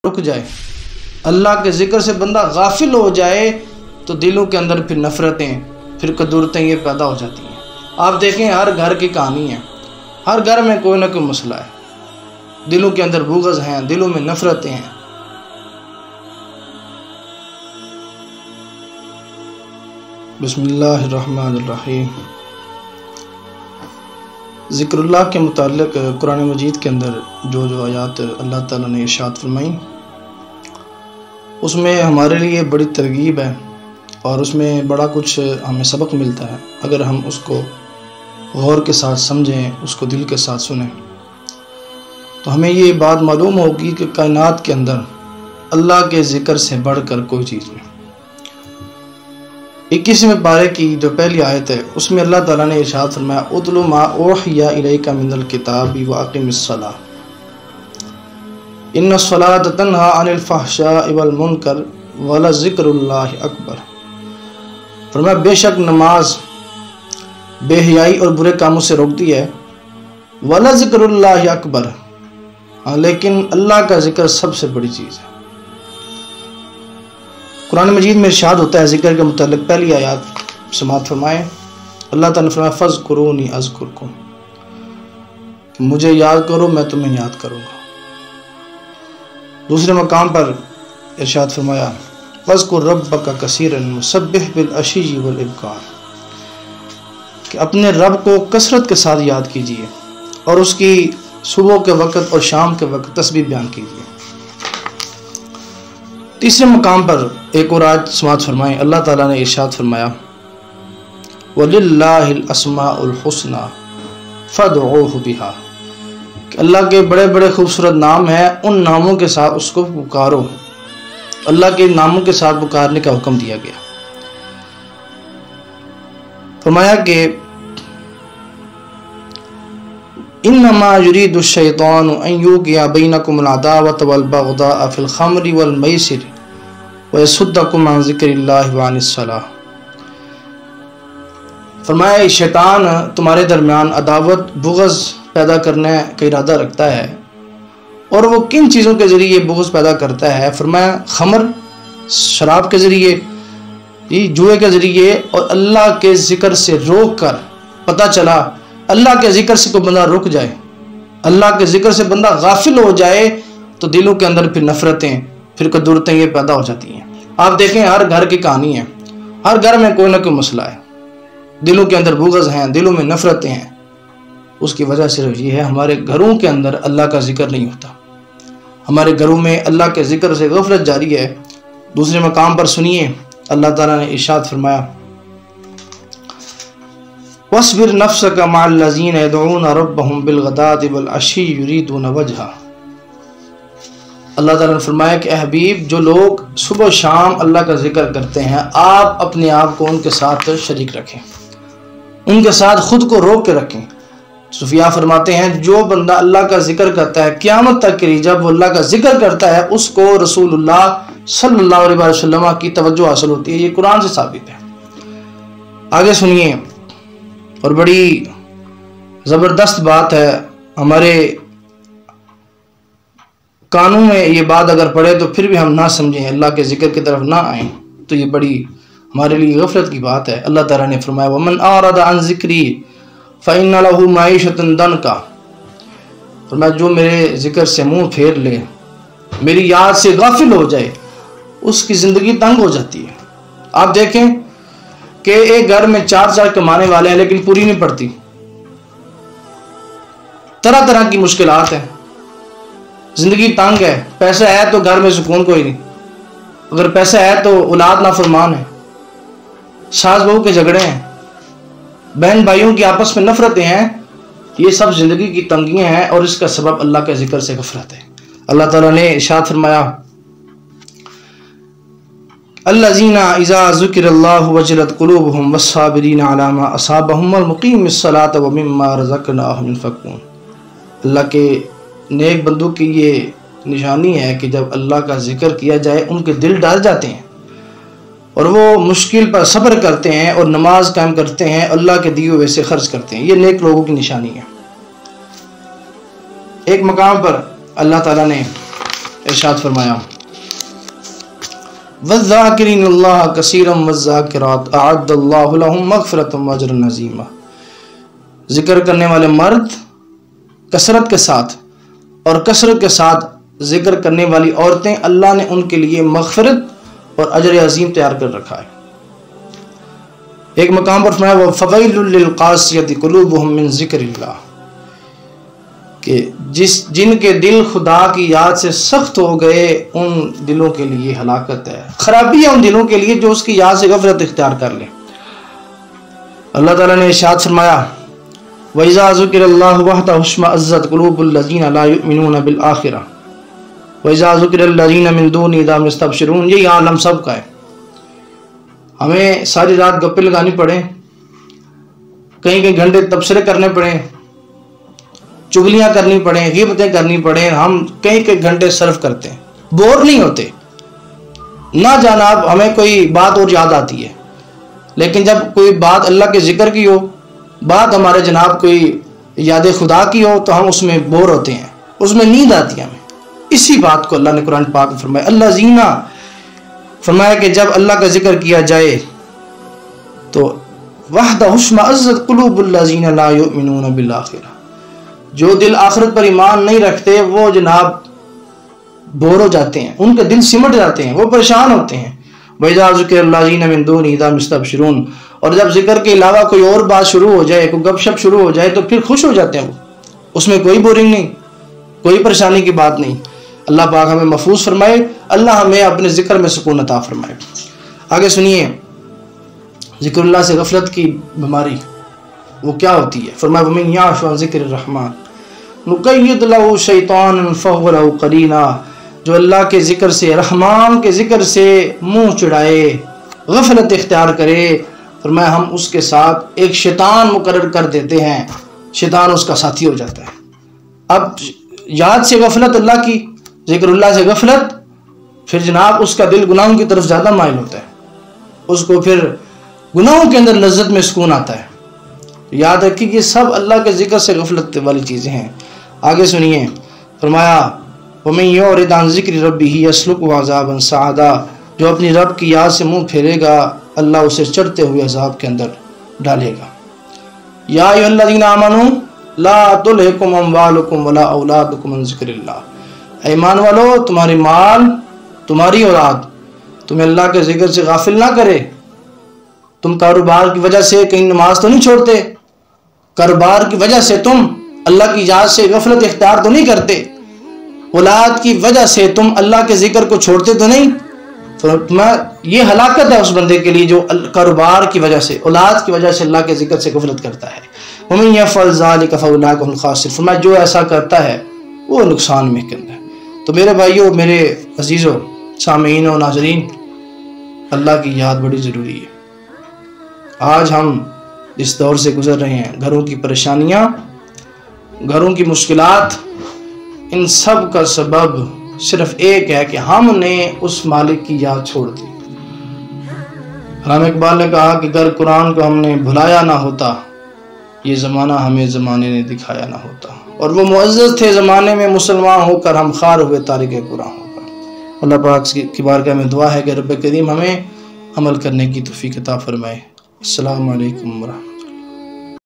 रुक जाए, अल्लाह के ज़िक्र से बंदा गाफिल हो जाए तो दिलों के अंदर फिर नफ़रतें, फिर कदूरतें ये पैदा हो जाती हैं। आप देखें हर घर की कहानी है, हर घर में कोई ना कोई मसला है, दिलों के अंदर बुग़्ज़ हैं, दिलों में नफ़रतें हैं। बिस्मिल्लाहिर्रहमानिर्रहीम। ज़िक्रुल्लाह के मुताल्लिक़ कुरान मजीद के अंदर जो आयात अल्लाह ताला ने इरशाद फरमाई, उसमें हमारे लिए बड़ी तरगीब है और उसमें बड़ा कुछ हमें सबक मिलता है। अगर हम उसको गौर के साथ समझें, उसको दिल के साथ सुनें, तो हमें ये बात मालूम होगी कि कायनात के अंदर अल्लाह के ज़िक्र से बढ़कर कोई चीज़ नहीं। 21वें पारे की जो पहली आयत है उसमें अल्लाह ताला ने इरशाद फरमाया, उतलु मा उहिया इलैका मिनल किताबि व अक़िमिस्सलाह इन्नस्सलात तन्हा अनिल फ़हशाइ वल मुनकर व लज़िक्रुल्लाहि अकबर। फरमाया बेशक नमाज बेहयाई और बुरे कामों से रोकती है, व लज़िक्रुल्लाहि अकबर, हाँ लेकिन अल्लाह का ज़िक्र सबसे बड़ी चीज़ है। कुरान मजीद में इरशाद होता है ज़िक्र के मुताल्लिक़, पहली आयत समाअत फरमाएँ, अल्लाह ताला ने फरमाया फ़ज़्कुरूनी अज़्कुरकुम, मुझे याद करो मैं तुम्हें याद करूँगा। दूसरे मकाम पर इरशाद फरमाया फ़ज़्कुर रब्बका कसीरन वसब्बिह बिल अशी वल इब्कार, कि अपने रब को कसरत के साथ याद कीजिए और उसकी सुबह के वक़्त और शाम के वक़्त तस्बीह बयान कीजिए। तीसरे मकाम पर एक और आयत समाअत फरमाएं, अल्लाह ताला ने इरशाद फरमाया वलिल्लाहिल अस्माउल हुस्ना फदऊहु बिहा, कि अल्लाह के बड़े बड़े खूबसूरत नाम हैं, उन नामों के साथ उसको पुकारो। अल्लाह के नामों के साथ पुकारने का हुक्म दिया गया। फरमाया कि इन्नमा युरीदु शैतानु अन युक़िया बैनकुमुल अदावत वल बग़दाअ फ़िल ख़म्रि वल मैसिर व यसुद्दकुम अन ज़िक्रिल्लाहि व अनिस्सलाह। फरमाया शैतान तुम्हारे दरमियान अदावत बुग़्ज़ पैदा करने का इरादा रखता है, और वो किन चीज़ों के ज़रिए बुग़्ज़ पैदा करता है। फरमाया ख़मर, शराब के ज़रिए, जुए के ज़रिए, और अल्लाह के ज़िक्र से रोक कर। पता चला अल्लाह के ज़िक्र से कोई बंदा रुक जाए, अल्लाह के ज़िक्र से बंदा गाफिल हो जाए तो दिलों के अंदर फिर नफ़रतें, फिर कदूरतें ये पैदा हो जाती हैं। आप देखें हर घर की कहानी है, हर घर में कोई ना कोई मसला है, दिलों के अंदर बुग़्ज़ हैं, दिलों में नफ़रतें हैं। उसकी वजह सिर्फ ये है हमारे घरों के अंदर अल्लाह का ज़िक्र नहीं होता, हमारे घरों में अल्लाह के ज़िक्र से गफलत जारी है। दूसरे मकाम पर सुनिए अल्लाह ताला ने इरशाद फरमाया वस्बिर नफ्सका मअल्लज़ीना यदऊना रब्बहुम बिलग़दाति वल अशी युरीदूना वजहा। अल्लाह ताला ने फरमाया कि हबीब, जो लोग सुबह शाम अल्लाह का ज़िक्र करते हैं, आप अपने आप को उनके साथ शरीक रखें, उनके साथ ख़ुद को रोक के रखें। सूफिया फरमाते हैं जो बंदा अल्लाह का ज़िक्र करता है, क़यामत तक के लिए जब वो अल्लाह का ज़िक्र करता है उसको रसूलुल्लाह सल्लल्लाहु अलैहि वसल्लम की तवज्जो हासिल होती है। ये कुरान से साबित है। आगे सुनिए, और बड़ी ज़बरदस्त बात है, हमारे कानून में ये बात अगर पढ़े तो फिर भी हम ना समझें, अल्लाह के ज़िक्र की तरफ ना आएँ, तो ये बड़ी हमारे लिए गफलत की बात है। अल्लाह ताला ने फरमाया वमन आरदा अन ज़िक्री फ़इन्न लहू मईशतन दनका, फरमाया जो मेरे ज़िक्र से मुँह फेर ले, मेरी याद से गाफिल हो जाए, उसकी ज़िंदगी तंग हो जाती है। आप देखें कि एक घर में चार कमाने वाले हैं लेकिन पूरी नहीं पड़ती, तरह तरह की मुश्किलात हैं, ज़िंदगी तंग है। पैसा है तो घर में सुकून कोई नहीं, अगर पैसा है तो औलाद नाफरमान है, सास बहू के झगड़े हैं, बहन भाइयों की आपस में नफरतें हैं। ये सब ज़िंदगी की तंगियाँ हैं और इसका सबब अल्लाह के ज़िक्र से गफलत है। अल्लाह ताला ने इरशाद फरमाया अल्लज़ीना इज़ा ज़ुकिरल्लाहु वजलत क़ुलूबुहुम वस्साबिरीना अला मा असाबहुम वल मुक़ीमिस्सलात व मिम्मा रज़क़नाहुम युनफ़िक़ून। अल्लाह के नेक बंदों की ये निशानी है कि जब अल्लाह का ज़िक्र किया जाए उनके दिल डर जाते हैं और वो मुश्किल पर सब्र करते हैं और नमाज कायम करते हैं, अल्लाह के दिए हुए से खर्च करते हैं। ये नेक लोगों की निशानी है। एक मकाम पर अल्लाह ताला ने इरशाद फरमाया वज़्ज़ाकिरीनल्लाह कसीरम वज़्ज़ाकिरात अअद्दल्लाहु लहुम मग़फ़िरतम व अजरन अज़ीमा। जिक्र करने वाले मर्द कसरत के साथ और कसरत के साथ जिक्र करने वाली औरतें, अल्लाह ने उनके लिए मग़फ़िरत और अजर अज़ीम तैयार कर रखा है। एक मकाम पर फरमाया फ़वैलुल लिल क़ासियति क़ुलूबुहुम मिन ज़िक्रिल्लाह, कि जिनके दिल खुदा की याद से सख्त हो गए उन दिलों के लिए हलाकत है, खराबी है उन दिलों के लिए जो उसकी याद से गफलत इख्तियार कर लें। अल्लाह ताला ने इरशाद फरमाया वइज़ा ज़ुकिरल्लाहु वहदहु इश्मअज़्ज़त क़ुलूबुल लज़ीना ला युमिनूना बिल आखिरह वइज़ा ज़ुकिरल लज़ीना मिन दूनिही इज़ा हुम यस्तबशिरून। ये हाल हम सब का है। हमें सारी रात गप्पे लगानी पड़े, कहीं कहीं घंटे तबसरे करने पड़े, चुगलियां करनी पड़े, ग़ीबतें करनी पड़े, हम कई कई घंटे सर्व करते हैं, बोर नहीं होते ना जनाब। हमें कोई बात और याद आती है, लेकिन जब कोई बात अल्लाह के जिक्र की हो, बात हमारे जनाब कोई याद खुदा की हो, तो हम उसमें बोर होते हैं, उसमें नींद आती है हमें। इसी बात को अल्लाह ने कुरान पाक में फरमाया अल्लाह जीना, फरमाया कि जब अल्लाह का जिक्र किया जाए तो वहदहु इश्मअज़्ज़त क़ुलूबुल लज़ीना ला युमिनूना बिल आखिरह। जो दिल आखिरत पर ईमान नहीं रखते वो जनाब बोर हो जाते हैं, उनके दिल सिमट जाते हैं, वो परेशान होते हैं। वइज़ा ज़ुकिरल लज़ीना मिन दूनिही इज़ा हुम यस्तबशिरून। और जब जिक्र के अलावा कोई और बात शुरू हो जाए, कोई गपशप शुरू हो जाए, तो फिर खुश हो जाते हैं वो, उसमें कोई बोरिंग नहीं, कोई परेशानी की बात नहीं। अल्लाह पाक हमें महफूज फरमाए, अल्लाह हमें अपने जिक्र में सुकून अता फरमाए। आगे सुनिए जिक्रुल्लाह से गफलत की बीमारी वो क्या होती है। फरमाया वमन याश अन ज़िक्रिर रहमान नुक़य्यिद लहू शैतानन फहुव लहू क़रीना। जो अल्लाह के जिक्र से, रहमान के जिक्र से मुंह चिढ़ाए, गफलत इख्तियार करे, फरमाया हम उसके साथ एक शैतान मुकर्रर कर देते हैं, शैतान उसका साथी हो जाता है। अब याद से गफलत, अल्लाह की जिक्रुल्लाह से गफलत, फिर जनाब उसका दिल गुनाहों की तरफ ज़्यादा माइल होता है, उसको फिर गुनाहों के अंदर लज्जत में सुकून आता है। याद रखिए कि सब अल्लाह के जिक्र से गफलत वाली चीज़ें हैं। आगे सुनिए फरमाया वमन युरिद अन ज़िक्रि रब्बिही यसलुकहु अज़ाबन सअदा। जो अपनी रब की याद से मुंह फेरेगा, अल्लाह उसे चढ़ते हुए अज़ाब के अंदर डालेगा। या अय्युहल्लज़ीना आमनू ला तुल्हिकुम अमवालुकुम वला औलादुकुम अन ज़िक्रिल्लाह। ईमान वालो, तुम्हारी माल, तुम्हारी औलाद तुम्हें अल्लाह के जिक्र से गाफिल ना करे। तुम कारोबार की वजह से कहीं नमाज तो नहीं छोड़ते, कारोबार की वजह से तुम अल्लाह की याद से गफलत इख्तियार तो नहीं करते, औलाद की वजह से तुम अल्लाह के जिक्र को छोड़ते तो नहीं। तो ये हलाकत है उस बंदे के लिए जो कारोबार की वजह से, औलाद की वजह से अल्लाह के जिक्र से गफलत करता है। वमन यफ़अल ज़ालिका फ़उलाइका हुमुल ख़ासिरून। फरमाया जो ऐसा करता है वो नुकसान में करता है। तो मेरे भाइयों, मेरे अजीज़ों, सामीन और नाज़रीन, अल्लाह की याद बड़ी ज़रूरी है। आज हम इस दौर से गुज़र रहे हैं, घरों की परेशानियाँ, घरों की मुश्किलात, इन सब का सबब सिर्फ एक है कि हमने उस मालिक की याद छोड़ दी। अल्लामा इकबाल ने कहा कि अगर कुरान को हमने भुलाया ना होता, ये ज़माना हमें ज़माने ने दिखाया ना होता। और वो मुअज़्ज़ज़ थे ज़माने में मुसलमान होकर, हम खार हुए तारिक कुरान होकर। अल्लाह पाक की बारगाह में दुआ है कि रब्ब करीम हमें अमल करने की तौफीक अता फरमाए। अस्सलामु अलैकुम व रहमतुल्लाह।